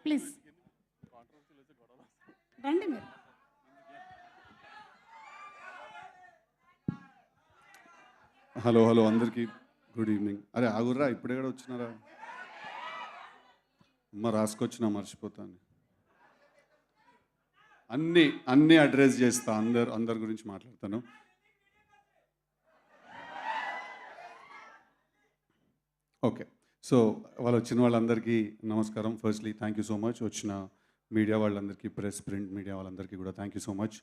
Please రండి మీరు. Hello hello అందరికీ గుడ్ ఈవినింగ్. అరే ఆగుర్రా, ఇప్పుడే కూడా వచ్చినారా? అమ్మ రాసుకొచ్చినా మర్చిపోతాను. అన్నీ అడ్రస్ చేస్తా, అందరి గురించి మాట్లాడతాను. ఓకే, సో వాళ్ళు వచ్చిన వాళ్ళందరికీ నమస్కారం. Firstly thank you so much. వచ్చిన మీడియా వాళ్ళందరికీ, ప్రెస్ ప్రింట్ మీడియా వాళ్ళందరికీ కూడా థ్యాంక్ యూ సో మచ్.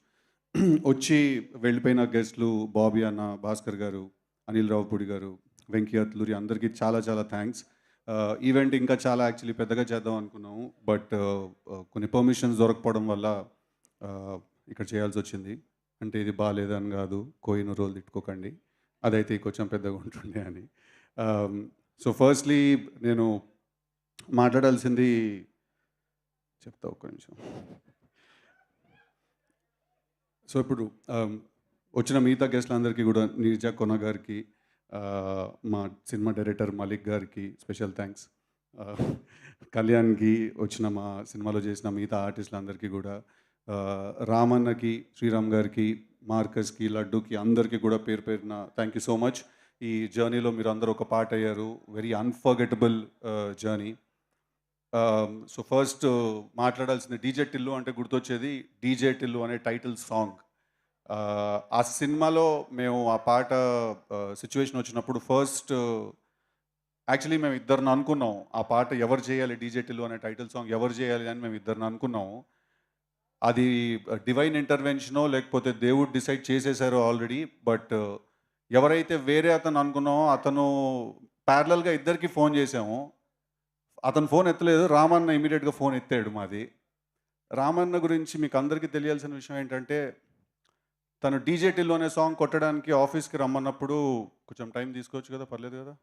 వచ్చి వెళ్ళిపోయిన గెస్ట్లు బాబీ అన్న, భాస్కర్ గారు, అనిల్ రావుపూడి గారు, వెంకీ అత్లూరి అందరికీ చాలా చాలా థ్యాంక్స్. ఈవెంట్ ఇంకా చాలా యాక్చువల్లీ పెద్దగా చేద్దాం అనుకున్నాము, బట్ కొన్ని పర్మిషన్స్ దొరకపోవడం వల్ల ఇక్కడ చేయాల్సి వచ్చింది. అంటే ఇది బాగాలేదని కాదు, కోయిన రోజులు తిట్టుకోకండి, అదైతే కొంచెం పెద్దగా ఉంటుండే అని. సో ఫస్ట్లీ నేను మాట్లాడాల్సింది చెప్తా, ఒక్క నిమిషం. సో ఇప్పుడు వచ్చిన మిగతా గెస్ట్లందరికీ కూడా, నీరజ కొన గారికి, మా సినిమా డైరెక్టర్ మలిక్ గారికి స్పెషల్ థ్యాంక్స్, కళ్యాణ్కి, వచ్చిన మా సినిమాలో చేసిన మిగతా ఆర్టిస్టులందరికీ కూడా, రామన్నకి, శ్రీరామ్ గారికి, మార్కస్కి, లడ్డూకి, అందరికీ కూడా పేరు పేరున థ్యాంక్ యూ సో మచ్. ఈ జర్నీలో మీరు అందరూ ఒక పార్ట్ అయ్యారు. Very unforgettable journey. So first మాట్లాడాల్సింది డీజే టిల్లు అంటే గుర్తొచ్చేది డీజే టిల్లు అనే టైటిల్ సాంగ్. ఆ సినిమాలో మేము ఆ పాట సిచ్యువేషన్ వచ్చినప్పుడు ఫస్ట్ యాక్చువల్లీ మేము ఇద్దరిని అనుకున్నాం, ఆ పాట ఎవరు చేయాలి, డీజే టిల్లు అనే టైటిల్ సాంగ్ ఎవరు చేయాలి అని మేము ఇద్దరిని అనుకున్నాము. అది డివైన్ ఇంటర్వెన్షనో లేకపోతే దేవుడు డిసైడ్ చేసేసారో ఆల్రెడీ. బట్ ఎవరైతే వేరే అతను అనుకున్నామో అతను ప్యారలల్గా ఇద్దరికి ఫోన్ చేసాము. అతను ఫోన్ ఎత్తలేదు, రామన్న ఇమీడియట్గా ఫోన్ ఎత్తాడు మాది. రామన్న గురించి మీకు అందరికీ తెలియాల్సిన విషయం ఏంటంటే, తను డీజే టిల్లు అనే సాంగ్ కొట్టడానికి ఆఫీస్కి రమ్మన్నప్పుడు కొంచెం టైం తీసుకోవచ్చు కదా, పర్లేదు కదా,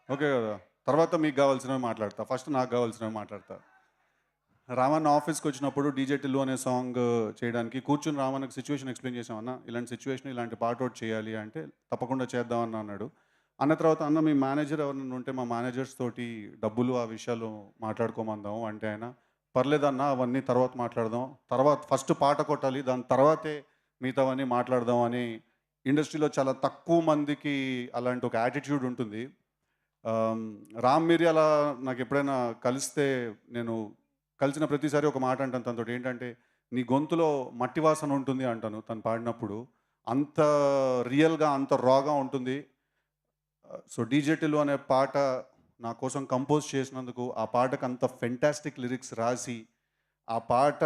ఓకే కదా. తర్వాత మీకు కావాల్సినవి మాట్లాడతా, ఫస్ట్ నాకు కావాల్సినవి మాట్లాడతా. రామన్న ఆఫీస్కి వచ్చినప్పుడు డీజే టిల్లు అనే సాంగ్ చేయడానికి కూర్చుని రామన్నకి సిచ్యువేషన్ ఎక్స్ప్లెయిన్ చేసామన్న, ఇలాంటి సిచ్యువేషన్ ఇలాంటి పాట అవుట్ చేయాలి అంటే తప్పకుండా చేద్దామని అన్నాడు. అన్న తర్వాత అన్న మీ మేనేజర్ ఎవరైనా ఉంటే మా మేనేజర్స్ తోటి డబ్బులు ఆ విషయాలు మాట్లాడుకోమందాం అంటే, ఆయన పర్లేదన్న అవన్నీ తర్వాత మాట్లాడదాం, తర్వాత ఫస్ట్ పాట కొట్టాలి, దాని తర్వాతే మిగతావన్నీ మాట్లాడదాం అని. ఇండస్ట్రీలో చాలా తక్కువ మందికి అలాంటి ఒక యాటిట్యూడ్ ఉంటుంది. రామ్ మిరియాల నాకు ఎప్పుడైనా కలిస్తే, నేను కలిసిన ప్రతిసారి ఒక మాట అంటాను తనతో, ఏంటంటే నీ గొంతులో మట్టి వాసన ఉంటుంది అంటాను తను పాడినప్పుడు. అంత రియల్గా, అంత రాగా ఉంటుంది. సో డీజే టిల్లు అనే పాట నా కోసం కంపోజ్ చేసినందుకు, ఆ పాటకు అంత ఫెంటాస్టిక్ లిరిక్స్ రాసి ఆ పాట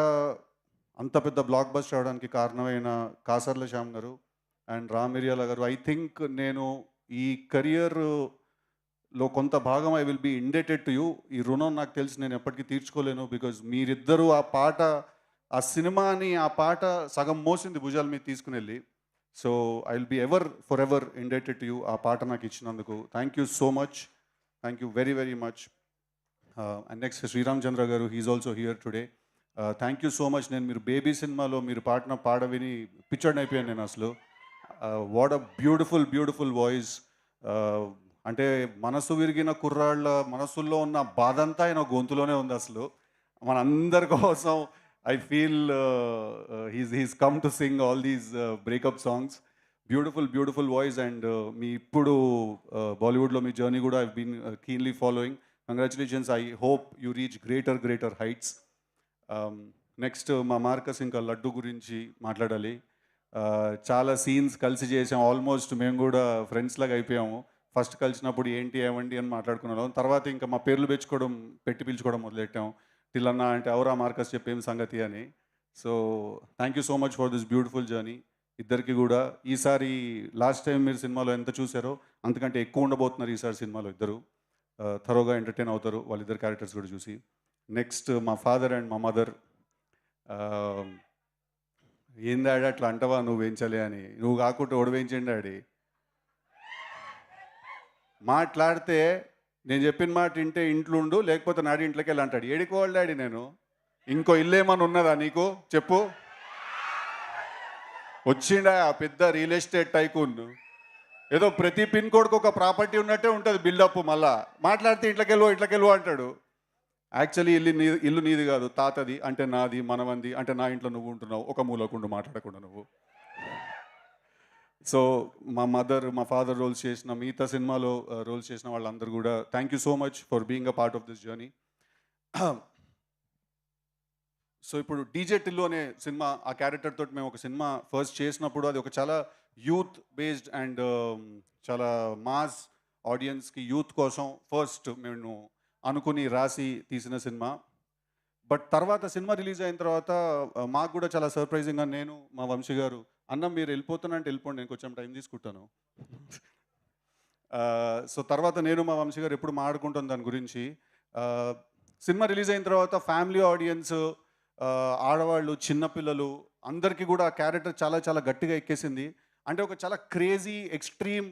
అంత పెద్ద బ్లాక్ బస్టర్ అవడానికి కారణమైన కాసర్ల శ్యామ్ గారు అండ్ రామ్ మిరియాల గారు, ఐ థింక్ నేను ఈ కెరియర్లో కొంత భాగం I will be indebted to you. ఈ రుణం నాకు తెలిసి నేను ఎప్పటికీ తీర్చుకోలేను. బికాజ్ మీరిద్దరూ ఆ పాట, ఆ సినిమాని, ఆ పాట సగం మోసింది భుజాల మీద తీసుకుని వెళ్ళి. So I will be forever indebted to you ఆ పాట నాకు ఇచ్చినందుకు. Thank you so much, thank you very very much. And next Sriram Chandra గారు, he's also here today. Thank you so much. నేను మీరు బేబీ సినిమాలో మీరు పాడిన పాట విని పిచ్చోడిని అయిపోయాను నేను అసలు. What a beautiful beautiful voice. అంటే మనసు విరిగిన కుర్రాళ్ళ మనసుల్లో ఉన్న బాధ అంతా ఆయన గొంతులోనే ఉంది అసలు. మనందరి కోసం I feel he's come to sing all these breakup songs. Beautiful beautiful voice. And మీ ఇప్పుడు బాలీవుడ్లో మీ జర్నీ కూడా I been keenly following. Congratulations. I hope you reach greater heights. Next మా మార్కస్ ఇంకా లడ్డు గురించి మాట్లాడాలి. చాలా సీన్స్ కలిసి చేసాం, ఆల్మోస్ట్ మేము కూడా ఫ్రెండ్స్ లాగా అయిపోయాము. ఫస్ట్ కలిసినప్పుడు ఏంటి ఏమండి అని మాట్లాడుకున్నాం, తర్వాత ఇంకా మా పేర్లు పెట్టి పిలుచుకోవడం మొదలెట్టాం. టిల్లన్నా అంటే ఎవరా మార్కస్ చెప్పేం సంగతి అని. So thank you so much for this beautiful journey ఇద్దరికి కూడా. ఈసారి లాస్ట్ టైం మీరు సినిమాలో ఎంత చూసారో అంతకంటే ఎక్కువ ఉండబోతున్నారు ఈసారి సినిమాలో ఇద్దరు. థరోగా ఎంటర్టైన్ అవుతారు వాళ్ళిద్దరు క్యారెక్టర్స్ కూడా చూసి. నెక్స్ట్ మా ఫాదర్ అండ్ మా మదర్. ఏం డాడీ అట్లా అంటావా, నువ్వు వేయించాలి అని, నువ్వు కాకుండా ఓడి వేయించండి డాడీ. మాట్లాడితే నేను చెప్పిన మాట వింటే ఇంట్లో ఉండు, లేకపోతే నాడి ఇంట్లోకి వెళ్ళి అంటాడు. ఏడికోవాలి డాడీ నేను, ఇంకో ఇల్లు ఏమన్నా ఉన్నదా నీకు చెప్పు. వచ్చిండా ఆ పెద్ద రియల్ ఎస్టేట్ టైకూన్, ఏదో ప్రతి పిన్ కోడ్కి ఒక ప్రాపర్టీ ఉన్నట్టే ఉంటుంది బిల్డప్. మళ్ళా మాట్లాడితే ఇంట్లోకి వెళ్ళు అంటాడు. యాక్చువల్లీ ఇల్లు నీది కాదు, తాతది అంటే నాది, మనవంది అంటే నా ఇంట్లో నువ్వు ఉంటున్నావు, ఒక మూలకుండు మాట్లాడకుండా నువ్వు. సో మా మదర్, మా ఫాదర్ రోల్స్ చేసిన, మిగతా సినిమాలో రోల్స్ చేసిన వాళ్ళందరూ కూడా thank you so much for being a part of this journey. So ఇప్పుడు డీజే టిల్లు అనే సినిమా, ఆ క్యారెక్టర్ తోటి మేము ఒక సినిమా ఫస్ట్ చేసినప్పుడు అది ఒక చాలా యూత్ బేస్డ్ అండ్ చాలా మాస్ ఆడియన్స్కి, యూత్ కోసం ఫస్ట్ మేము అనుకుని రాసి తీసిన సినిమా. బట్ తర్వాత సినిమా రిలీజ్ అయిన తర్వాత మాకు కూడా చాలా సర్ప్రైజింగ్గా, నేను మా వంశీ గారు, అన్న మీరు వెళ్ళిపోతున్నా అంటే వెళ్ళిపోండి, నేను కొంచెం టైం తీసుకుంటాను. సో తర్వాత నేను మా వంశీ గారు ఎప్పుడు మాట్లాడుకుంటాం దాని గురించి. సినిమా రిలీజ్ అయిన తర్వాత ఫ్యామిలీ ఆడియన్స్, ఆడవాళ్ళు, చిన్నపిల్లలు అందరికీ కూడా ఆ క్యారెక్టర్ చాలా చాలా గట్టిగా ఎక్కేసింది. అంటే ఒక చాలా క్రేజీ, ఎక్స్ట్రీమ్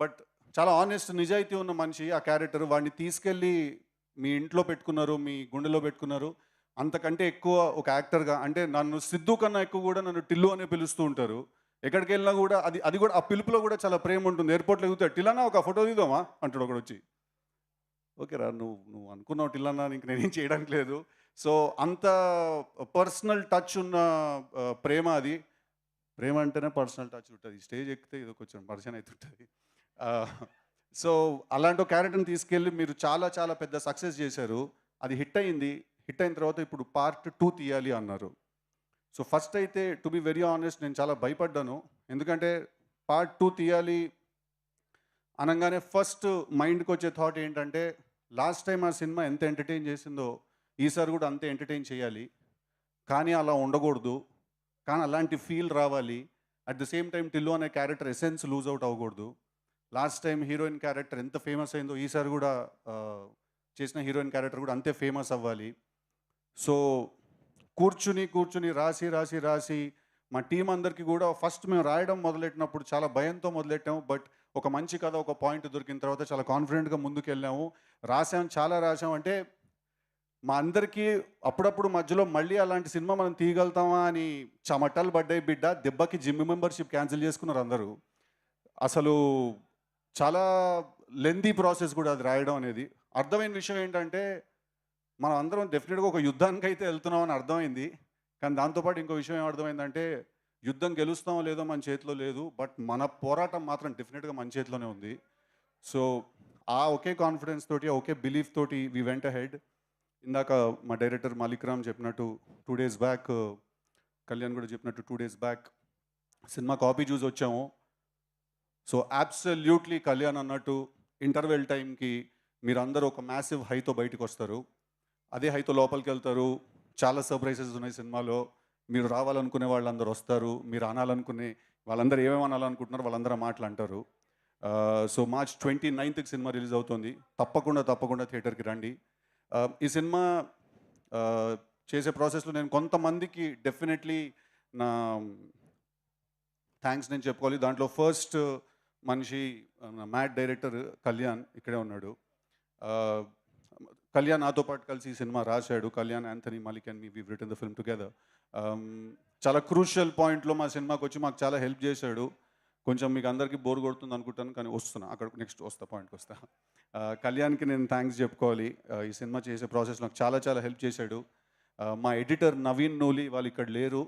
బట్ చాలా ఆనెస్ట్, నిజాయితీ ఉన్న మనిషి ఆ క్యారెక్టర్. వాడిని తీసుకెళ్ళి మీ ఇంట్లో పెట్టుకున్నారు, మీ గుండెలో పెట్టుకున్నారు. అంతకంటే ఎక్కువ ఒక యాక్టర్గా, అంటే నన్ను సిద్ధు కన్నా ఎక్కువ కూడా నన్ను టిల్లు అనే పిలుస్తూ ఉంటారు. ఎక్కడికి వెళ్ళినా కూడా అది అది కూడా ఆ పిలుపులో కూడా చాలా ప్రేమ ఉంటుంది. ఎయిర్పోర్ట్లో ఎగుతాడు, టిల్లన్నా ఒక ఫోటో తీద్దామా అంటాడు ఒకడు వచ్చి. ఓకే రా, నువ్వు నువ్వు అనుకున్నావు టిల్లన్నా, ఇంక నేనేం చేయడానికి లేదు. సో అంత పర్సనల్ టచ్ ఉన్న ప్రేమ అది. ప్రేమ అంటేనే పర్సనల్ టచ్ ఉంటుంది, స్టేజ్ ఎక్కితే ఇది కొంచెం పరిచయం అవుతుంటుంది. సో అలాంటి ఒక క్యారెక్టర్ని తీసుకెళ్ళి మీరు చాలా చాలా పెద్ద సక్సెస్ చేశారు. అది హిట్ అయింది. హిట్ అయిన తర్వాత ఇప్పుడు పార్ట్ 2 తీయాలి అన్నారు. సో ఫస్ట్ అయితే టు బి వెరీ ఆనెస్ట్ నేను చాలా భయపడ్డాను. ఎందుకంటే పార్ట్ 2 తీయాలి అనగానే ఫస్ట్ మైండ్కి వచ్చే థాట్ ఏంటంటే, లాస్ట్ టైం ఆ సినిమా ఎంత ఎంటర్టైన్ చేసిందో ఈసారి కూడా అంతే ఎంటర్టైన్ చేయాలి. కానీ అలా ఉండకూడదు, కానీ అలాంటి ఫీల్ రావాలి. At the same time Tillu అనే క్యారెక్టర్ ఎసెన్స్ లూజ్ అవుట్ అవ్వకూడదు. లాస్ట్ టైం హీరోయిన్ క్యారెక్టర్ ఎంత ఫేమస్ అయిందో ఈసారి కూడా చేసిన హీరోయిన్ క్యారెక్టర్ కూడా అంతే ఫేమస్ అవ్వాలి. సో కూర్చుని కూర్చుని రాసి రాసి రాసి మా టీం అందరికీ కూడా ఫస్ట్ మేము రాయడం మొదలెట్టినప్పుడు చాలా భయంతో మొదలెట్టాము. బట్ ఒక మంచి కథ, ఒక పాయింట్ దొరికిన తర్వాత చాలా కాన్ఫిడెంట్గా ముందుకు వెళ్ళాము. రాసాం, చాలా రాసాం. అంటే మా అందరికీ అప్పుడప్పుడు మధ్యలో మళ్ళీ అలాంటి సినిమా మనం తీయగలుగుతామా అని చెమటలు పడ్డాయి బిడ్డ. దెబ్బకి జిమ్ మెంబర్షిప్ క్యాన్సిల్ చేసుకున్నారు అందరూ. అసలు చాలా లెందీ ప్రాసెస్ కూడా అది రాయడం అనేది. అర్థమైన విషయం ఏంటంటే, మనం అందరం డెఫినెట్గా ఒక యుద్ధానికి అయితే వెళ్తున్నామని అర్థమైంది. కానీ దాంతోపాటు ఇంకో విషయం ఏం అర్థమైందంటే, యుద్ధం గెలుస్తామో లేదో మన చేతిలో లేదు, బట్ మన పోరాటం మాత్రం డెఫినెట్గా మన చేతిలోనే ఉంది. సో ఆ ఒకే కాన్ఫిడెన్స్ తోటి, ఆ ఒకే బిలీఫ్ తోటి వి వెంట్ అహెడ్. ఇందాక మా డైరెక్టర్ మాలిక్ రామ్ చెప్పినట్టు 2 డేస్ బ్యాక్, కళ్యాణ్ కూడా చెప్పినట్టు 2 డేస్ బ్యాక్ సినిమా కాపీ చూసి వచ్చాము. సో అబ్సల్యూట్లీ కళ్యాణ్ అన్నట్టు ఇంటర్వెల్ టైంకి మీరందరూ ఒక మ్యాసివ్ హైతో బయటకు వస్తారు. అదే హైతో లోపలికి వెళ్తారు. చాలా సర్ప్రైజెస్ ఉన్నాయి సినిమాలో. మీరు రావాలనుకునే వాళ్ళందరూ వస్తారు. మీరు అనాలనుకునే వాళ్ళందరూ ఏమేమి అనాలనుకుంటున్నారో వాళ్ళందరూ మాటలు అంటారు. సో మార్చ్ 29కి సినిమా రిలీజ్ అవుతుంది. తప్పకుండా తప్పకుండా థియేటర్కి రండి. ఈ సినిమా చేసే ప్రాసెస్లో నేను కొంతమందికి డెఫినెట్లీ నా థ్యాంక్స్ నేను చెప్పుకోవాలి. దాంట్లో ఫస్ట్ మనిషి మ్యాట్ డైరెక్టర్ కళ్యాణ్ ఇక్కడే ఉన్నాడు. కళ్యాణ్ నాతో పాటు కలిసి ఈ సినిమా రాశాడు. Kalyan, Anthony, Malik and me we written the film together. చాలా క్రూషియల్ పాయింట్లో మా సినిమాకి వచ్చి మాకు చాలా హెల్ప్ చేశాడు. కొంచెం మీకు అందరికీ బోర్ కొడుతుంది అనుకుంటాను, కానీ వస్తున్నా అక్కడ, నెక్స్ట్ వస్తా, పాయింట్కి వస్తా. కళ్యాణ్కి నేను థ్యాంక్స్ చెప్పుకోవాలి. ఈ సినిమా చేసే ప్రాసెస్ నాకు చాలా చాలా హెల్ప్ చేశాడు. మా ఎడిటర్ నవీన్ నూలి వాళ్ళు ఇక్కడ లేరు.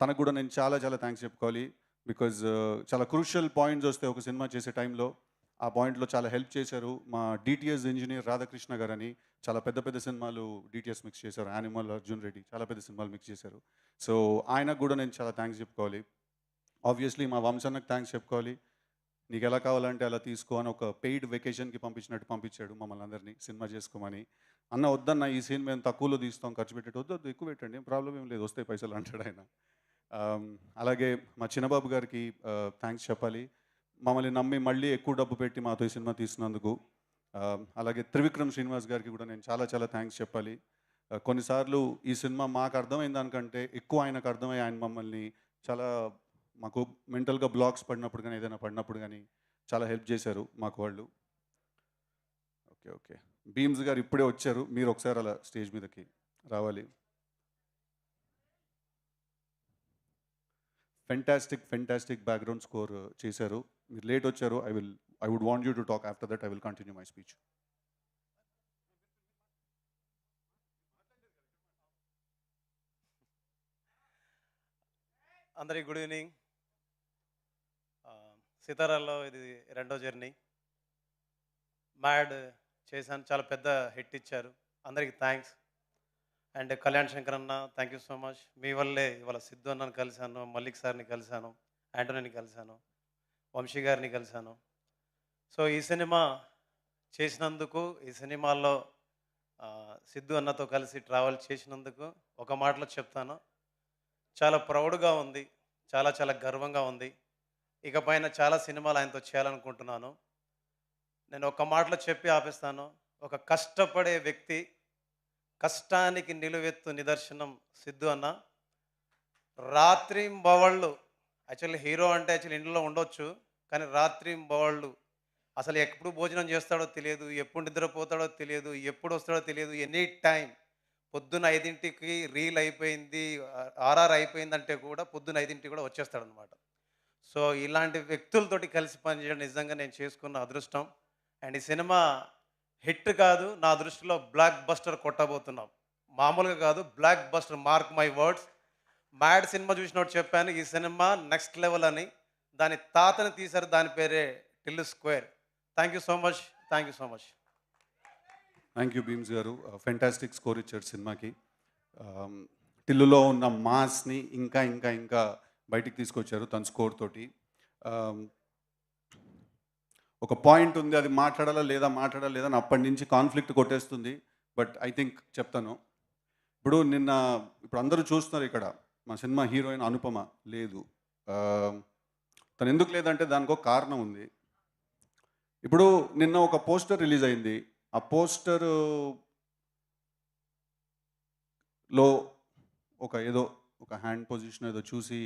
తనకు కూడా నేను చాలా చాలా థ్యాంక్స్ చెప్పుకోవాలి. బికాజ్ చాలా క్రూషియల్ పాయింట్స్ వస్తే ఒక సినిమా చేసే టైంలో ఆ పాయింట్లో చాలా హెల్ప్ చేశారు. మా డిటిఎస్ ఇంజనీర్ రాధాకృష్ణ గారని చాలా పెద్ద పెద్ద సినిమాలు డిటిఎస్ మిక్స్ చేశారు. యానిమల్, అర్జున్ రెడ్డి, చాలా పెద్ద సినిమాలు మిక్స్ చేశారు. సో ఆయనకు కూడా నేను చాలా థ్యాంక్స్ చెప్పుకోవాలి. ఆబ్వియస్లీ మా వంశన్నకు థ్యాంక్స్ చెప్పుకోవాలి. నీకు ఎలా కావాలంటే అలా తీసుకో అని ఒక పెయిడ్ వెకేషన్కి పంపించినట్టు పంపించాడు మమ్మల్ని అందరినీ సినిమా చేసుకోమని. అన్న వద్దన్న, ఈ సీన్ మేము తక్కువలో తీస్తాం, ఖర్చు పెట్టేట్టు. వద్దు ఎక్కువ పెట్టండి, ఏం ప్రాబ్లం ఏం లేదు, వస్తాయి పైసలు అంటాడు ఆయన. అలాగే మా చిన్నబాబు గారికి థ్యాంక్స్ చెప్పాలి. మమ్మల్ని నమ్మి మళ్ళీ ఎక్కువ డబ్బు పెట్టి మాతో ఈ సినిమా తీసినందుకు. అలాగే త్రివిక్రమ్ శ్రీనివాస్ గారికి కూడా నేను చాలా చాలా థ్యాంక్స్ చెప్పాలి. కొన్నిసార్లు ఈ సినిమా మాకు అర్థమైన దానికంటే ఎక్కువ ఆయనకు అర్థమై ఆయన మమ్మల్ని చాలా, మాకు మెంటల్గా బ్లాక్స్ పడినప్పుడు కానీ ఏదైనా పడినప్పుడు కానీ చాలా హెల్ప్ చేశారు మాకు వాళ్ళు. ఓకే ఓకే, భీమ్స్ గారు ఇప్పుడే వచ్చారు, మీరు ఒకసారి అలా స్టేజ్ మీదకి రావాలి. ఫెంటాస్టిక్ బ్యాక్గ్రౌండ్ స్కోర్ చేశారు. మీరు లేట్ వచ్చారు. I would want you to talk. After that I will continue my speech. అందరికి గుడ్ ఈవినింగ్. సితారాలో ఇది రెండో జర్నీ. మ్యాడ్ చేశాను, చాలా పెద్ద హిట్ ఇచ్చారు. అందరికి థ్యాంక్స్. అండ్ కళ్యాణ్ శంకర్ అన్న, థ్యాంక్ యూ సో మచ్. మీ వల్లే ఇవాళ సిద్ధు అన్నని కలిశాను, మల్లిక్ సార్ని కలిశాను, యాంటోనీని కలిశాను, వంశీ గారిని కలిశాను. సో ఈ సినిమా చేసినందుకు, ఈ సినిమాల్లో సిద్ధు అన్నతో కలిసి ట్రావెల్ చేసినందుకు ఒక మాటలో చెప్తాను, చాలా ప్రౌడ్గా ఉంది, చాలా చాలా గర్వంగా ఉంది. ఇకపైన చాలా సినిమాలు ఆయనతో చేయాలనుకుంటున్నాను. నేను ఒక మాటలో చెప్పి ఆపేస్తాను. ఒక కష్టపడే వ్యక్తి, కష్టానికి నిలువెత్తు నిదర్శనం సిద్ధు అన్న. రాత్రింబవళ్ళు, యాక్చువల్లీ హీరో అంటే యాక్చువల్లీ ఇంట్లో ఉండొచ్చు, కానీ రాత్రింబవళ్ళు అసలు ఎప్పుడు భోజనం చేస్తాడో తెలియదు, ఎప్పుడు నిద్రపోతాడో తెలియదు, ఎప్పుడు వస్తాడో తెలియదు. ఎనీ టైం పొద్దున్న 5ంటికి రీల్ అయిపోయింది, ఆర్ఆర్ అయిపోయిందంటే కూడా పొద్దున్న 5ంటికి కూడా వచ్చేస్తాడనమాట. సో ఇలాంటి వ్యక్తులతోటి కలిసి పనిచేయడం నిజంగా నేను చేసుకున్న అదృష్టం. అండ్ ఈ సినిమా హిట్ కాదు, నా దృష్టిలో బ్లాక్ బస్టర్ కొట్టబోతున్నాం. మామూలుగా కాదు, block buster, mark my words. Mad cinema చూసినట్టు చెప్పాను, ఈ సినిమా నెక్స్ట్ లెవెల్ అని. దాని తాతని తీశారు, దాని పేరే Tillu square. Thank you so much, thank you so much. Thank you Bheems గారు, ఫెంటాస్టిక్ స్కోర్ ఇచ్చారు సినిమాకి. టిల్లులో ఉన్న మాస్ని ఇంకా ఇంకా ఇంకా బయటికి తీసుకొచ్చారు తన స్కోర్ తోటి. ఒక పాయింట్ ఉంది, అది మాట్లాడాలా లేదా అని అప్పటి నుంచి కాన్ఫ్లిక్ట్ కొట్టేస్తుంది. బట్ ఐ థింక్ చెప్తాను. ఇప్పుడు అందరూ చూస్తున్నారు ఇక్కడ, మా సినిమా హీరోయిన్ అనుపమ లేదు. తను ఎందుకు లేదంటే దానికి ఒక కారణం ఉంది. ఇప్పుడు నిన్న ఒక పోస్టర్ రిలీజ్ అయింది. ఆ పోస్టర్లో ఒక హ్యాండ్ పొజిషన్ ఏదో చూసి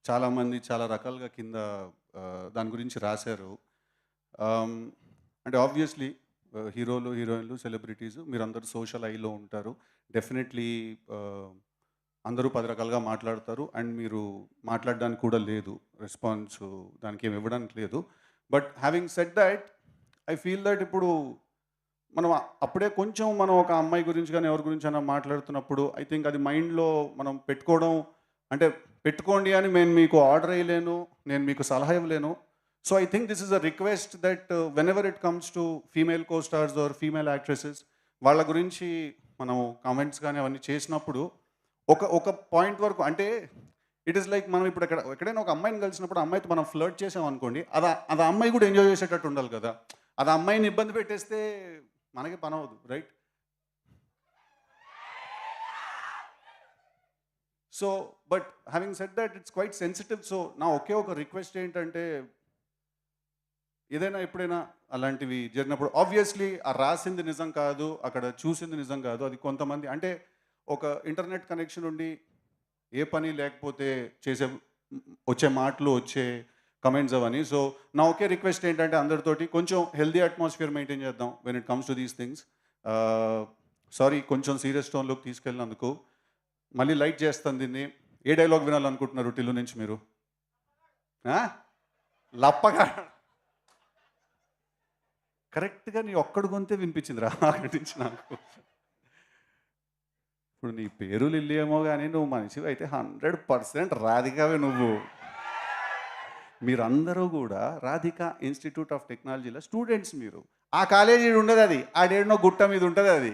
చాలామంది చాలా రకాలుగా కింద దాని గురించి రాశారు. అంటే ఆబ్వియస్లీ హీరోలు, హీరోయిన్లు, సెలబ్రిటీస్ మీరందరూ సోషల్ ఐలో ఉంటారు. డెఫినెట్లీ అందరూ 10 రకాలుగా మాట్లాడతారు. అండ్ మీరు మాట్లాడడానికి కూడా లేదు, రెస్పాన్స్ దానికి ఏమి ఇవ్వడానికి లేదు. But having said that, I feel that ఇప్పుడు మనం అప్పుడే కొంచెం మనం ఒక అమ్మాయి గురించి కానీ ఎవరి గురించి అయినా మాట్లాడుతున్నప్పుడు ఐ థింక్ అది మైండ్లో మనం పెట్టుకోవడం, అంటే పెట్టుకోండి అని నేను మీకు ఆర్డర్ వేయలేను, నేను మీకు సలహా ఇవ్వలేను. So I think this is a request that whenever it comes to female co stars or female actresses, వాళ్ళ గురించి మనం కామెంట్స్ కానీ అవన్నీ చేసినప్పుడు ఒక పాయింట్ వరకు, అంటే ఇట్ ఈస్ లైక్ మనం ఇప్పుడు ఎక్కడైనా ఒక అమ్మాయిని కలిసినప్పుడు అమ్మాయితో మనం ఫ్లర్ట్ చేసాం అనుకోండి, అది అమ్మాయి కూడా ఎంజాయ్ చేసేటట్టు ఉండాలి కదా. అది అమ్మాయిని ఇబ్బంది పెట్టేస్తే మనకి పని అవ్వదు, right? So but having said that, it's quite sensitive. So నా ఒకే ఒక రిక్వెస్ట్ ఏంటంటే, ఏదైనా ఎప్పుడైనా అలాంటివి జరిగినప్పుడు ఆబ్వియస్లీ ఆ రాసింది నిజం కాదు, అక్కడ చూసింది నిజం కాదు. అది కొంతమంది, అంటే ఒక ఇంటర్నెట్ కనెక్షన్ ఉండి ఏ పని లేకపోతే వచ్చే మాటలు, వచ్చే కమెంట్స్ అవన్నీ. సో నా ఒకే రిక్వెస్ట్ ఏంటంటే, అందరితోటి కొంచెం హెల్దీ అట్మాస్ఫియర్ మెయింటైన్ చేద్దాం when it comes to these things. Sorry కొంచెం సీరియస్ టోన్లోకి తీసుకెళ్ళినందుకు. మళ్ళీ లైట్ చేస్తాను దీన్ని. ఏ డైలాగ్ వినాలనుకుంటున్నారు టిల్లు నుంచి మీరు? లప్పగా కరెక్ట్గా నీ ఒక్కడు గొంతే వినిపించింది రా అక్కడి నుంచి నాకు. ఇప్పుడు నీ పేరు లిల్లీ ఏమో కానీ నువ్వు మనిషివి అయితే 100% రాధికావే నువ్వు. మీరందరూ కూడా రాధికా ఇన్స్టిట్యూట్ ఆఫ్ టెక్నాలజీలో స్టూడెంట్స్ మీరు. ఆ కాలేజీ ఉండదు, అది ఆడేడనో గుట్ట మీద ఉంటుంది. అది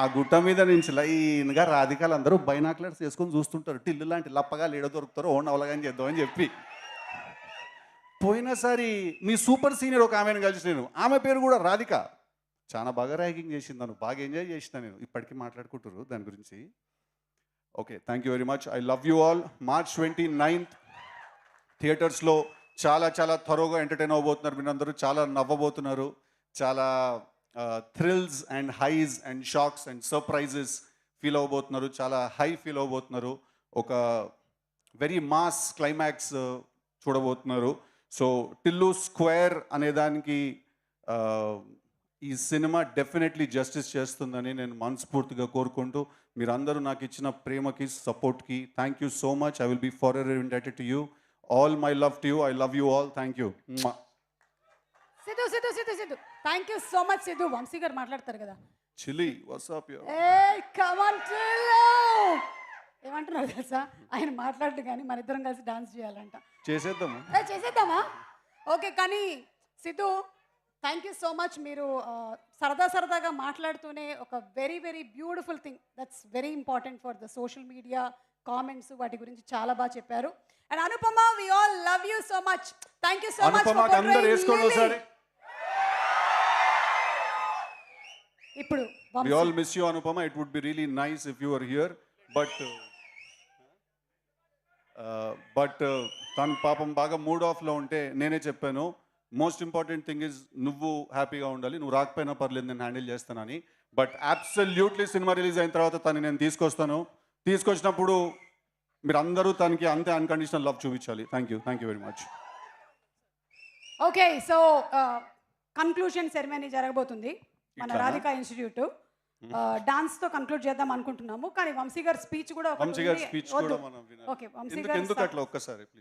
ఆ గుట్ట మీద నుంచి లైన్గా రాధికాలు అందరూ బైనాక్లర్స్ వేసుకొని చూస్తుంటారు, టిల్లు లాంటి లప్పగా లేడ దొరుకుతారో ఓన్ అవలగాని చేద్దామని చెప్పి. పోయినసారి మీ సూపర్ సీనియర్ ఒక ఆమెను కలిసి నేను, ఆమె పేరు కూడా రాధిక, చాలా బాగా ర్యాగింగ్ చేసిందాను, బాగా ఎంజాయ్ చేసిన నేను. ఇప్పటికీ మాట్లాడుకుంటారు దాని గురించి. Okay, thank you very much. I love you all. March 29th థియేటర్స్లో చాలా చాలా త్వరగా ఎంటర్టైన్ అవ్వబోతున్నారు. మీరు అందరూ చాలా నవ్వబోతున్నారు. చాలా thrills and highs and shocks and surprises feel అవ్వబోతున్నారు. చాలా హై ఫీల్ అవ్వబోతున్నారు. ఒక వెరీ మాస్ క్లైమాక్స్ చూడబోతున్నారు. సో టిల్లు స్క్వేర్ అనేదానికి ఈ సినిమా డెఫినెట్లీ జస్టిస్ చేస్తుందని నేను మనస్ఫూర్తిగా కోరుకుంటూ, మీరందరూ నాకు ఇచ్చిన ప్రేమకి, సపోర్ట్కి thank you so much. I will be forever indebted to you. All my love to you. I love you all. Thank you. Siddhu thank you so much. Siddhu, Vamsi గారు మాట్లాడతారు కదా. చిల్లీ వాట్స్ అప్ యో. ఏ కమ్ ఆన్ టిల్లు, ఏమంటున్నారు తెలుసా, ఆయన మాట్లాడు కానీ మన ఇద్దరం కలిసి డాన్స్ చేయాలంట. చేసేద్దాము. చేసేద్దామా? ఓకే. కానీ Siddhu, thank you so much. మీరు సరదాగా మాట్లాడుతూనే ఒక very very beautiful thing, that's very important for the social media comments, వాటి గురించి చాలా బాగా చెప్పారు. And Anupama, we all love you so much. Thank you so much. అనుపమకి అందరూ వేసుకోండి ఒకసారి. ఇప్పుడు We all miss you, Anupama. It would be really nice if you were here. But తను పాపం బాగా మూడ్ ఆఫ్లో ఉంటే నేనే చెప్పాను, మోస్ట్ ఇంపార్టెంట్ థింగ్ ఇస్ నువ్వు హ్యాపీగా ఉండాలి, నువ్వు రాకపోయినా పర్లేదు నేను హ్యాండిల్ చేస్తానని. బట్ అబ్సల్యూట్లీ సినిమా రిలీజ్ అయిన తర్వాత తను నేను తీసుకొస్తాను. తీసుకొచ్చినప్పుడు మీరు అందరూ తనకి అంతే అన్కండిషనల్ లవ్ చూపించాలి. Thank you very much. Okay. So conclusion ceremony జరగబోతుంది మన ఇట్లానా? రాధికా ఇన్స్టిట్యూట్. డాన్స్ తో కన్క్లూడ్ చేద్దాం అనుకుంటున్నాము, కానీ వంశీ గారి స్పీచ్ కూడా ఒకటి వంశీ గారి ఉంది. స్పీచ్ వద్దు. కూడా మనం వినాలి. ఓకే, వంశీ ఎందుకు గారు ఎందుకు అట్లా ఒక్కసారి ప్లీజ్.